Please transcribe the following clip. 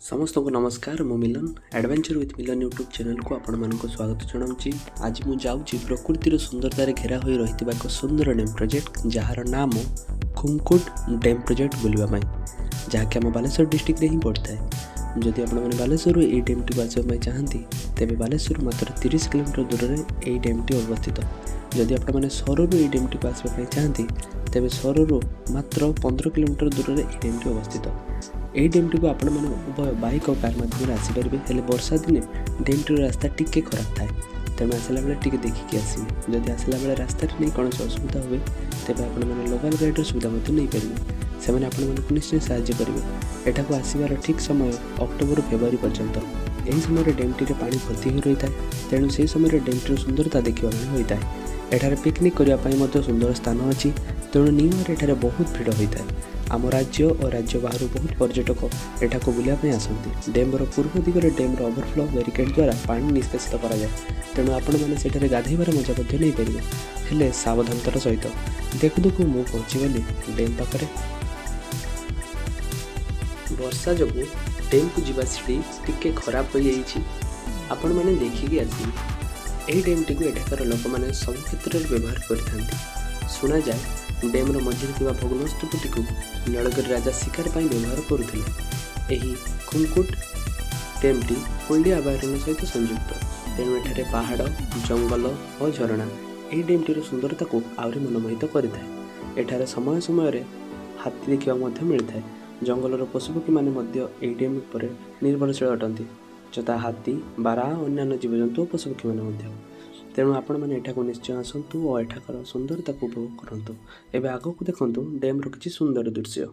समस्त को नमस्कार मु Milan adventure with Milan YouTube channel को आपण मानक स्वागत जनाऊँगी। आज मुझे जाऊँगी प्रकृतिर सुंदरतार घेरा हो रही एक सुंदर डैम प्रोजेक्ट जार नाम खुमकुट डैम प्रोजेक्ट बुलवाई जहाँकि आम बालेश्वर डिस्ट्रिक्ट में ही पड़ता है। जदि आपने बालेश्वर ये डैम टी आसवाई चाहती तेज बालेश्वर मात्र 30 किलोमीटर दूर में यही डैम टी अवस्थित। जदि आपने सहर ये डैम टी आसवाई चाहती तेज सहर मात्र 15 किलोमीटर दूर में यही डैम टी अवस्थित। यही डैम टी को आपण मैंने उभय बाइक और कार माध्यम आसीपर हेल्ले वर्षा दिने डैम टी रास्ता टिके खराब थाए तेणु आसला बेले टिके देखिकी आसवे। जदि आसला बेले रास्ता नहीं कौन असुविधा हुए तेज आपने लोकल गाइडर सुविधा नहीं पारे से आपको निश्चय साहाय्य करेंगे। एठाक आसबार ठीक समय अक्टोबर फेब्रुआरी पर्यंत यही समय डैम टी पानी भर्ती हो रही है तेणु से समय डैम टी सुंदरता देखा होता है। एठार पिकनिक करने सुंदर स्थान अच्छी तेणु नियम एठार बहुत भिड़ होता है। आम राज्य और राज्य बाहर बहुत पर्यटक एठाक बुलायापी आसती। डैम्र पूर्व दिगरे डैम्र ओवरफ्लो बैरिकेड द्वारा पानी निष्कासित कराए तेणु आपण मैंने सेठारे गाधेबार मजा नहीं पारे हेले सावधानतार सहित। देखु देखु मु पहुँचीगली डैम पाखे। वर्षा जो डैम को जीवा सीढ़ी टिके खराब हो जाइए आपण मैंने देखिकी आसी। यही डैम टी को एठाकार लोक मैंने सब क्षेत्र में व्यवहार करते। शुणा जाए डैम्र मझे भग्नस्तूपटी को नीलगिरी राजा शिकार पर व्यवहार करुले। खुमकुट डैम टी कोल्डी अभयारण्य सहित संयुक्त तेणु एठारे पहाड़ जंगल और झरणा यही डैम टीर सुंदरता को आहरी मनमोहित करें। एठारे समय समय हाथी देखा मिलता है। जंगलर पशुपक्षी मैंने डैम पर निर्भरशील अटंती जता हाथी बारा अन्य जीवजंतु और पशुपक्षी मैंने। तेणु आपण मैंने एठाक निश्चय आसतु और एठाकर सुंदरता को उपभोग करतु। एवं आगक देखु डैम्र किसी सुंदर दृश्य।